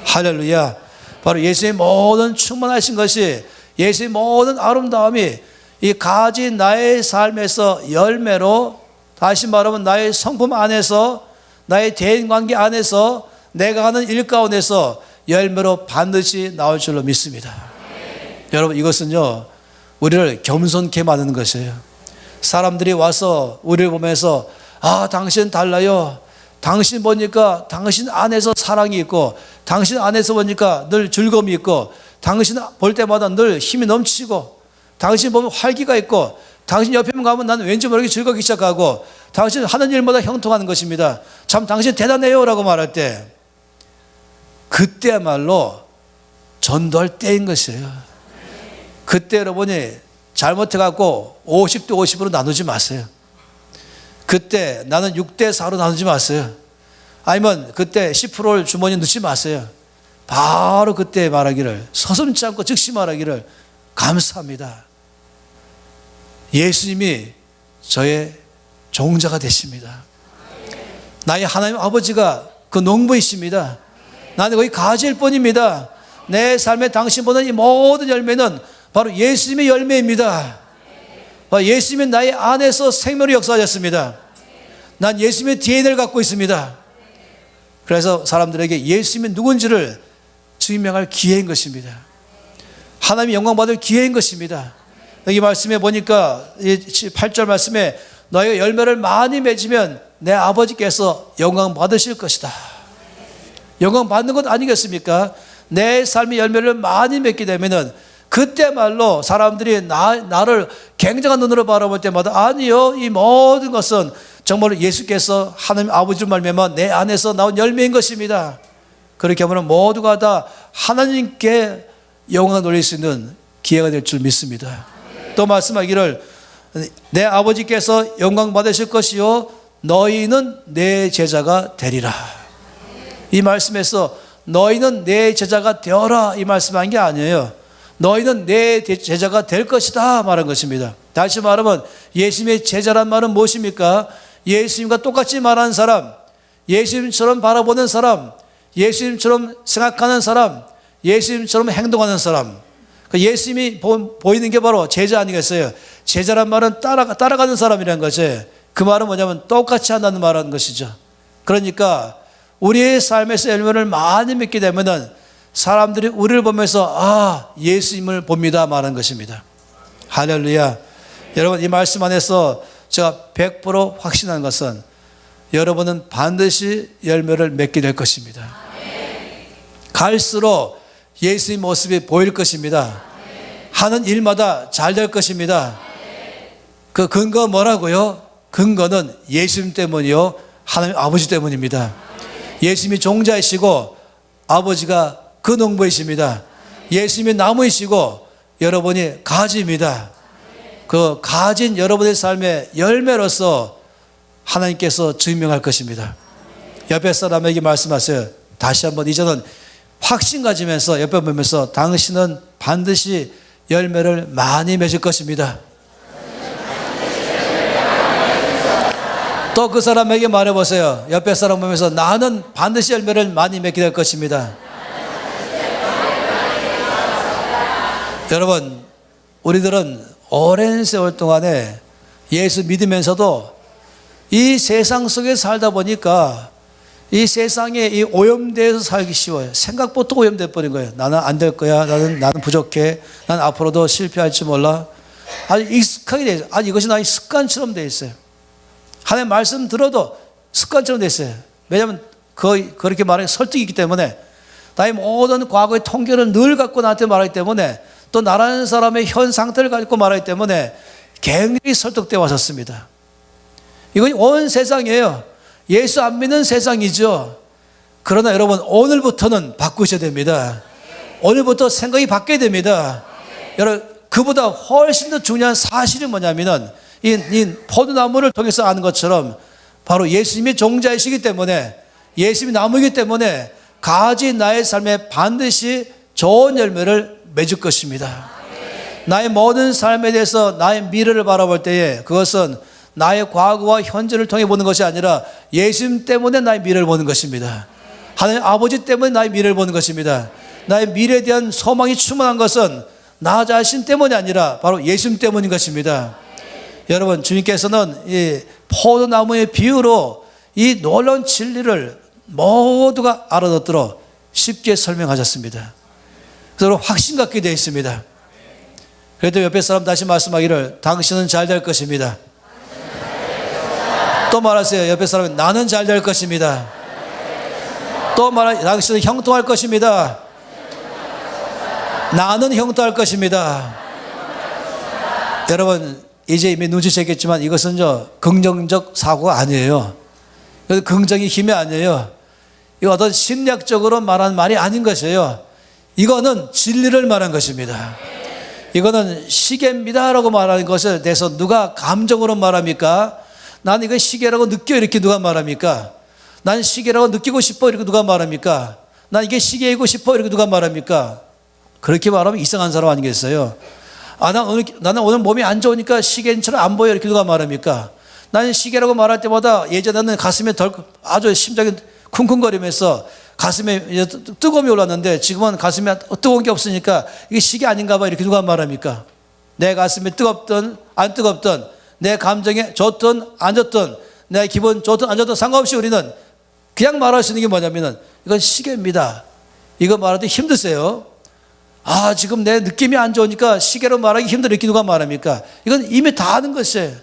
할렐루야. 바로 예수의 모든 충만하신 것이, 예수의 모든 아름다움이 이 가진 나의 삶에서 열매로, 다시 말하면 나의 성품 안에서, 나의 대인관계 안에서, 내가 하는 일 가운데서 열매로 반드시 나올 줄로 믿습니다. 여러분, 이것은요 우리를 겸손케 만드는 것이에요. 사람들이 와서 우리를 보면서 당신 달라요. 당신 보니까 당신 안에서 사랑이 있고, 당신 안에서 보니까 늘 즐거움이 있고, 당신 볼 때마다 늘 힘이 넘치고, 당신 보면 활기가 있고, 당신 옆에만 가면 나는 왠지 모르게 즐겁기 시작하고, 당신 하는 일마다 형통하는 것입니다. 참 당신 대단해요 라고 말할 때, 그때야말로 전도할 때인 것이에요. 그때 여러분이 잘못해갖고 50대 50으로 나누지 마세요. 그때 나는 6대 4로 나누지 마세요. 아니면 그때 10%를 주머니에 넣지 마세요. 바로 그때 말하기를, 서슴지 않고 즉시 말하기를, 감사합니다. 예수님이 저의 종자가 되십니다. 나의 하나님 아버지가 그 농부이십니다. 나는 거의 가지일 뿐입니다. 내 삶에 당신 보는 이 모든 열매는 바로 예수님의 열매입니다. 예수님이 나의 안에서 생명을 역사하셨습니다. 난 예수님의 DNA를 갖고 있습니다. 그래서 사람들에게 예수님이 누군지를 증명할 기회인 것입니다. 하나님의 영광 받을 기회인 것입니다. 여기 말씀에 보니까 8절 말씀에 너희가 열매를 많이 맺으면 내 아버지께서 영광 받으실 것이다. 영광 받는 것 아니겠습니까? 내 삶의 열매를 많이 맺게 되면은 그때말로 사람들이 나를 굉장한 눈으로 바라볼 때마다, 아니요, 이 모든 것은 정말 예수께서 하나님 아버지로 말미암아 내 안에서 나온 열매인 것입니다. 그렇게 하면 모두가 다 하나님께 영광을 돌릴 수 있는 기회가 될 줄 믿습니다. 또 말씀하기를, 내 아버지께서 영광 받으실 것이요 너희는 내 제자가 되리라. 이 말씀에서 너희는 내 제자가 되어라 이 말씀한 게 아니에요. 너희는 내 제자가 될 것이다 말한 것입니다. 다시 말하면 예수님의 제자란 말은 무엇입니까? 예수님과 똑같이 말하는 사람, 예수님처럼 바라보는 사람, 예수님처럼 생각하는 사람, 예수님처럼 행동하는 사람. 예수님이 보이는 게 바로 제자 아니겠어요? 제자란 말은 따라가는 사람이라는 거죠. 그 말은 뭐냐면 똑같이 한다는 말하는 것이죠. 그러니까 우리의 삶에서 열매를 많이 맺게 되면은 사람들이 우리를 보면서 예수님을 봅니다 말하는 것입니다. 할렐루야. 여러분, 이 말씀 안에서 제가 100% 확신한 것은 여러분은 반드시 열매를 맺게 될 것입니다. 갈수록 예수의 모습이 보일 것입니다. 하는 일마다 잘 될 것입니다. 그 근거가 뭐라고요? 근거는 예수님 때문이요 하나님 아버지 때문입니다. 예수님이 종자이시고 아버지가 그 농부이십니다. 예수님이 나무이시고 여러분이 가지입니다. 그 가진 여러분의 삶의 열매로서 하나님께서 증명할 것입니다. 옆에 사람에게 말씀하세요. 다시 한번 이제는 확신 가지면서 옆에 보면서 당신은 반드시 열매를 많이 맺을 것입니다. 또 그 사람에게 말해보세요. 옆에 사람 보면서 나는 반드시 열매를 많이 맺게 될 것입니다. 여러분, 우리들은 오랜 세월 동안에 예수 믿으면서도 이 세상 속에 살다 보니까 이 세상에 이 오염돼서 살기 쉬워요. 생각부터 오염돼 버린 거예요. 나는 안 될 거야. 나는 부족해. 난 앞으로도 실패할지 몰라. 아주 익숙하게 돼 있어요. 아주 이것이 나의 습관처럼 돼 있어요. 하나님 말씀 들어도 습관처럼 돼 있어요. 왜냐하면 그렇게 말하기 설득이 있기 때문에, 나의 모든 과거의 통계를 늘 갖고 나한테 말하기 때문에, 또 나라는 사람의 현 상태를 가지고 말하기 때문에 굉장히 설득되어 왔었습니다. 이건 온 세상이에요. 예수 안 믿는 세상이죠. 그러나 여러분, 오늘부터는 바꾸셔야 됩니다. 오늘부터 생각이 바뀌어야 됩니다. 여러분, 그보다 훨씬 더 중요한 사실이 뭐냐면은 이 포도나무를 통해서 아는 것처럼 바로 예수님이 종자이시기 때문에, 예수님이 나무이기 때문에 가지 나의 삶에 반드시 좋은 열매를 맺을 것입니다. 나의 모든 삶에 대해서 나의 미래를 바라볼 때에 그것은 나의 과거와 현재를 통해 보는 것이 아니라 예수님 때문에 나의 미래를 보는 것입니다. 하나님 아버지 때문에 나의 미래를 보는 것입니다. 나의 미래에 대한 소망이 충만한 것은 나 자신 때문이 아니라 바로 예수님 때문인 것입니다. 여러분, 주님께서는 이 포도나무의 비유로 이 놀라운 진리를 모두가 알아듣도록 쉽게 설명하셨습니다. 그래서 확신 갖게 되어 있습니다. 그래도 옆에 사람 다시 말씀하기를 당신은 잘 될 것입니다. 또 말하세요. 옆에 사람은 나는 잘 될 것입니다. 또 말하세요. 당신은 형통할 것입니다. 나는 형통할 것입니다. 여러분, 이제 이미 눈치채겠지만 이것은 긍정적 사고가 아니에요. 긍정의 힘이 아니에요. 이거 어떤 심리학적으로 말하는 말이 아닌 것이에요. 이거는 진리를 말한 것입니다. 이거는 시계입니다라고 말하는 것에 대해서 누가 감정으로 말합니까? 난 이거 시계라고 느껴 이렇게 누가 말합니까? 난 시계라고 느끼고 싶어 이렇게 누가 말합니까? 난 이게 시계이고 싶어 이렇게 누가 말합니까? 그렇게 말하면 이상한 사람 아니겠어요? 나는 오늘 몸이 안 좋으니까 시계처럼 안 보여 이렇게 누가 말합니까? 나는 시계라고 말할 때마다 예전에는 가슴에 아주 심장이 쿵쿵거리면서 가슴에 뜨거움이 올랐는데 지금은 가슴에 뜨거운 게 없으니까 이게 시계 아닌가 봐 이렇게 누가 말합니까? 내 가슴에 뜨겁든 안 뜨겁든 내 감정에 좋든 안 좋든 내 기분 좋든 안 좋든 상관없이 우리는 그냥 말할 수 있는 게 뭐냐면은 이건 시계입니다. 이거 말할 때 힘드세요. 지금 내 느낌이 안 좋으니까 시계로 말하기 힘들어 이렇게 누가 말합니까? 이건 이미 다 아는 것이에요.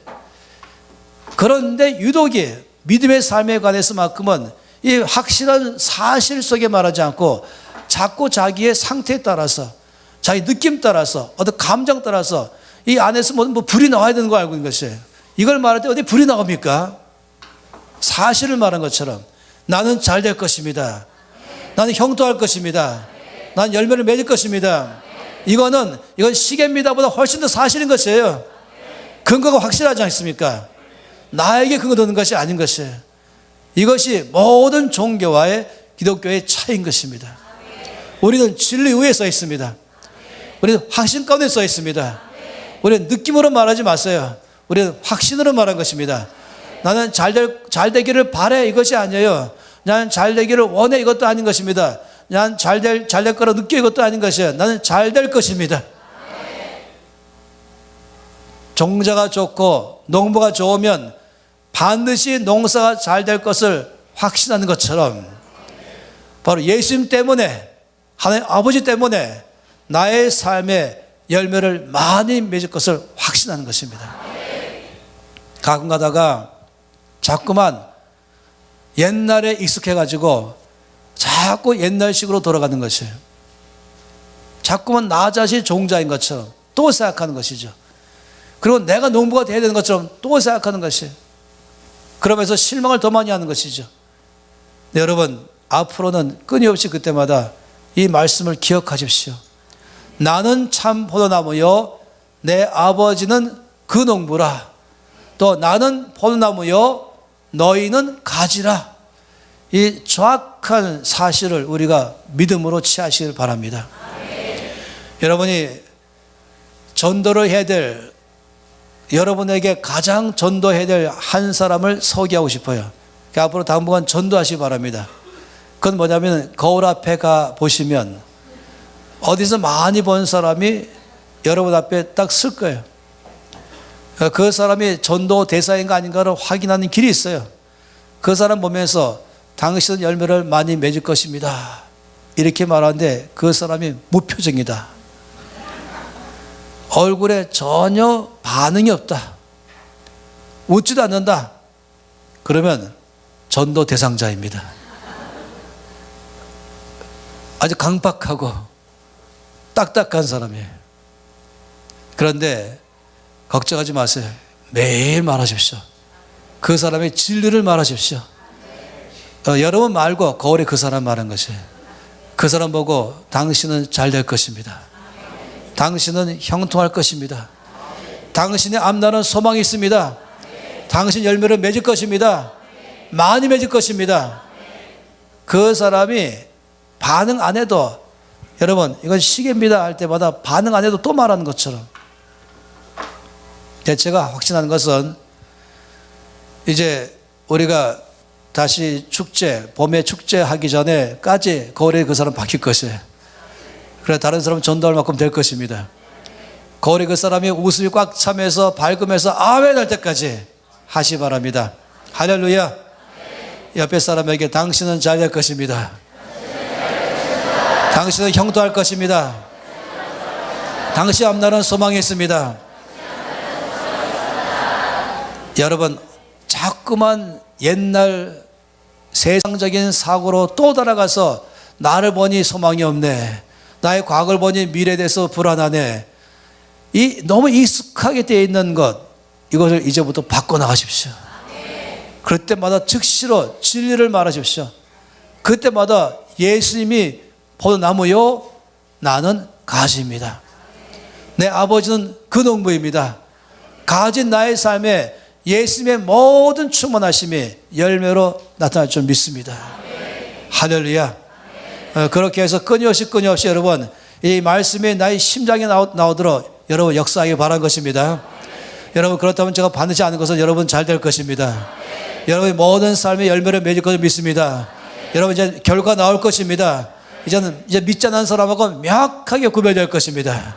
그런데 유독이 믿음의 삶에 관해서만큼은 이 확실한 사실 속에 말하지 않고 자꾸 자기의 상태에 따라서 자기 느낌 따라서 어떤 감정 따라서 이 안에서 뭐 불이 나와야 되는 거 알고 있는 것이에요. 이걸 말할 때 어디 불이 나옵니까? 사실을 말한 것처럼 나는 잘 될 것입니다. 나는 형통할 것입니다. 나는 열매를 맺을 것입니다. 이건 시계입니다 보다 훨씬 더 사실인 것이에요. 근거가 확실하지 않습니까? 나에게 근거 되는 것이 아닌 것이에요. 이것이 모든 종교와의 기독교의 차이인 것입니다. 우리는 진리 위에 써 있습니다. 우리는 확신 가운데 써 있습니다. 우리는 느낌으로 말하지 마세요. 우리는 확신으로 말한 것입니다. 나는 잘 되기를 바래 이것이 아니에요. 나는 잘 되기를 원해 이것도 아닌 것입니다. 나는 잘 될 거라 느껴 이것도 아닌 것이에요. 나는 잘 될 것입니다. 종자가 좋고 농부가 좋으면 반드시 농사가 잘 될 것을 확신하는 것처럼 바로 예수님 때문에 하나님 아버지 때문에 나의 삶의 열매를 많이 맺을 것을 확신하는 것입니다. 가끔 가다가 자꾸만 옛날에 익숙해가지고 자꾸 옛날식으로 돌아가는 것이에요. 자꾸만 나 자신이 종자인 것처럼 또 생각하는 것이죠. 그리고 내가 농부가 되어야 되는 것처럼 또 생각하는 것이에요. 그러면서 실망을 더 많이 하는 것이죠. 네, 여러분, 앞으로는 끊임없이 그때마다 이 말씀을 기억하십시오. 나는 참 포도나무요 내 아버지는 그 농부라. 또 나는 포도나무요 너희는 가지라. 이 정확한 사실을 우리가 믿음으로 취하시길 바랍니다. 여러분이 전도를 해야 될, 여러분에게 가장 전도해야 될 한 사람을 소개하고 싶어요. 그러니까 앞으로 당분간 전도하시기 바랍니다. 그건 뭐냐면 거울 앞에 가 보시면 어디서 많이 본 사람이 여러분 앞에 딱 쓸 거예요. 그 사람이 전도 대사인가 아닌가를 확인하는 길이 있어요. 그 사람 보면서 당신은 열매를 많이 맺을 것입니다. 이렇게 말하는데 그 사람이 무표정이다. 얼굴에 전혀 반응이 없다. 웃지도 않는다. 그러면 전도 대상자입니다. 아주 강박하고 딱딱한 사람이에요. 그런데 걱정하지 마세요. 매일 말하십시오. 그 사람의 진리를 말하십시오. 여러분 말고 거울에 그 사람 말한 것이에요. 그 사람 보고 당신은 잘 될 것입니다. 당신은 형통할 것입니다. 당신의 앞날은 소망이 있습니다. 당신 열매를 맺을 것입니다. 많이 맺을 것입니다. 그 사람이 반응 안 해도, 여러분 이건 시계입니다 할 때마다 반응 안 해도 또 말하는 것처럼, 제가 확신하는 것은 이제 우리가 다시 축제, 봄에 축제하기 전에까지 거울에 그 사람 바뀔 것이에요. 그래 다른 사람 전도할 만큼 될 것입니다. 거울에 그 사람이 웃음이 꽉 차면서 밝으면서 아멘 할 때까지 하시 바랍니다. 할렐루야. 옆에 사람에게 당신은 잘 될 것입니다. 당신은 형통할 것입니다. 당신 앞날은 소망이 있습니다. 여러분 자꾸만 옛날 세상적인 사고로 또 달아가서 나를 보니 소망이 없네, 나의 과거를 보니 미래에 대해서 불안하네, 이 너무 익숙하게 되어 있는 것, 이것을 이제부터 바꿔나가십시오. 그럴 때마다 즉시로 진리를 말하십시오. 그때마다 예수님이 포도나무요 나는 가지입니다. 내 아버지는 그 농부입니다. 가진 나의 삶에 예수님의 모든 충만하심이 열매로 나타날 줄 믿습니다. 할렐루야. 그렇게 해서 끊임없이 여러분 이 말씀이 나의 심장에 나오도록 여러분 역사하기 바란 것입니다. 여러분 그렇다면 제가 반드시 아는 것은 여러분 잘 될 것입니다. 여러분의 모든 삶의 열매를 맺을 것을 믿습니다. 여러분 이제 결과 나올 것입니다. 이제 믿지 않는 사람하고 명확하게 구별될 것입니다.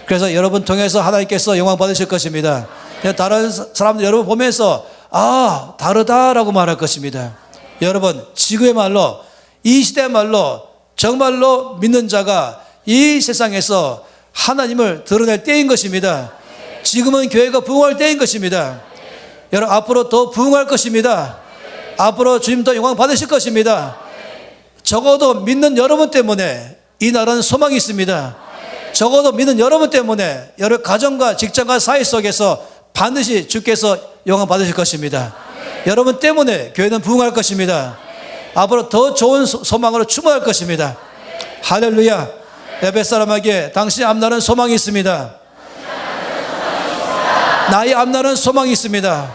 그래서 여러분 통해서 하나님께서 영광 받으실 것입니다. 다른 사람들 여러분 보면서 아 다르다라고 말할 것입니다. 여러분 지금의 말로, 이 시대의 말로 정말로 믿는 자가 이 세상에서 하나님을 드러낼 때인 것입니다. 지금은 교회가 부흥할 때인 것입니다. 여러분 앞으로 더 부흥할 것입니다. 앞으로 주님 더 영광 받으실 것입니다. 적어도 믿는 여러분 때문에 이 나라는 소망이 있습니다. 적어도 믿는 여러분 때문에 여러분 가정과 직장과 사회 속에서 반드시 주께서 영광 받으실 것입니다. 여러분 때문에 교회는 부흥할 것입니다. 앞으로 더 좋은 소망으로 충만할 것입니다. 할렐루야. 옆에 사람에게 당신의 앞날은 소망이 있습니다. 나의 앞날은 소망이 있습니다.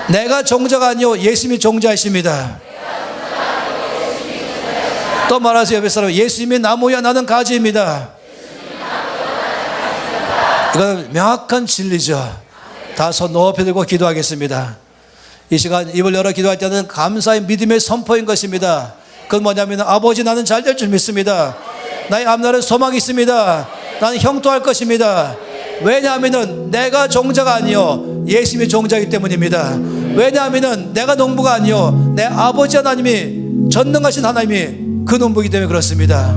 내가 종자가 아니요 예수님이 종자이십니다. 또 말하세요. 옆에 사람, 예수님이 나무야 나는 가지입니다. 이건 명확한 진리죠. 다 손 높이 들고 기도하겠습니다. 이 시간 입을 열어 기도할 때는 감사의 믿음의 선포인 것입니다. 그건 뭐냐면 아버지 나는 잘 될 줄 믿습니다. 나의 앞날은 소망이 있습니다. 나는 형통할 것입니다. 왜냐하면 내가 종자가 아니요 예수님이 종자이기 때문입니다. 왜냐하면 내가 농부가 아니요 내 아버지 하나님이 전능하신 하나님이 그 농부이기 때문에 그렇습니다.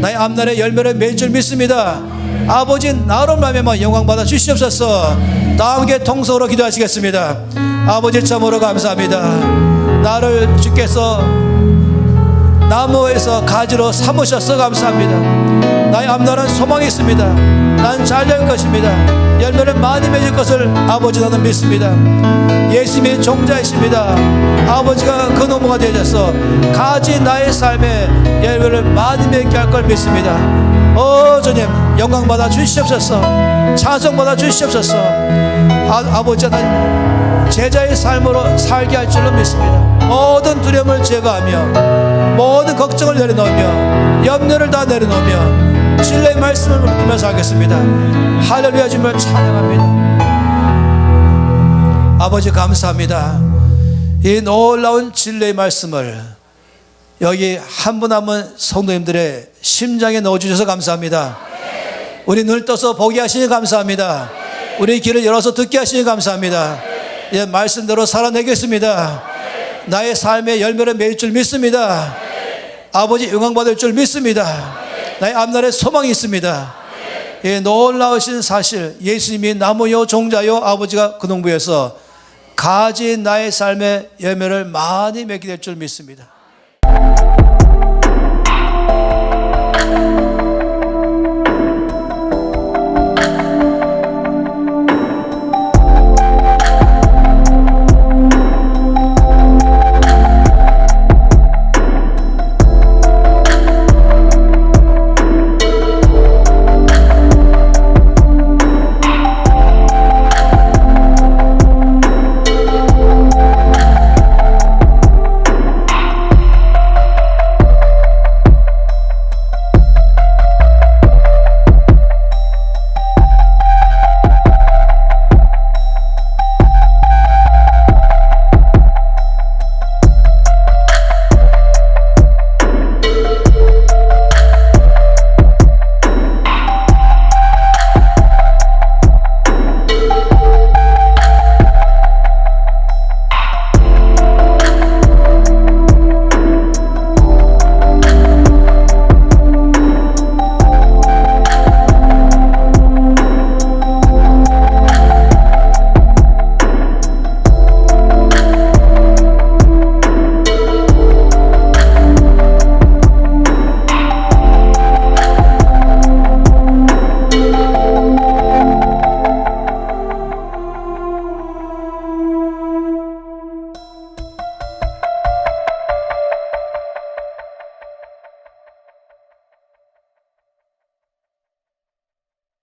나의 앞날에 열매를 맺을 줄 믿습니다. 아버지 나로 말미암아 영광 받아 주시옵소서. 다 함께 통성으로 기도하시겠습니다. 아버지 참으로 감사합니다. 나를 주께서 나무에서 가지로 삼으셔서 감사합니다. 나의 앞날은 소망이 있습니다. 난 잘 될 것입니다. 열매를 많이 맺을 것을 아버지 나는 믿습니다. 예수님이 종자이십니다. 아버지가 그 농부가 되셔서 가지 나의 삶에 열매를 많이 맺게 할 걸 믿습니다. 주님 영광 받아 주시옵소서. 찬송 받아 주시옵소서. 아버지 하나님 제자의 삶으로 살게 할 줄로 믿습니다. 모든 두려움을 제거하며 모든 걱정을 내려놓으며 염려를 다 내려놓으며 진리의 말씀을 붙들면서 하겠습니다. 할렐루야. 주님을 찬양합니다. 아버지 감사합니다. 이 놀라운 진리의 말씀을 여기 한 분 한 분 성도님들의 심장에 넣어주셔서 감사합니다. 우리 눈을 떠서 보게 하시니 감사합니다. 우리 귀를 열어서 듣게 하시니 감사합니다. 이 말씀대로 살아내겠습니다. 나의 삶의 열매를 맺을 줄 믿습니다. 아버지 영광 받을 줄 믿습니다. 나의 앞날에 소망이 있습니다. 예, 놀라우신 사실 예수님이 나무요 종자요 아버지가 그 농부에서 가진 나의 삶의 열매를 많이 맺게 될 줄 믿습니다.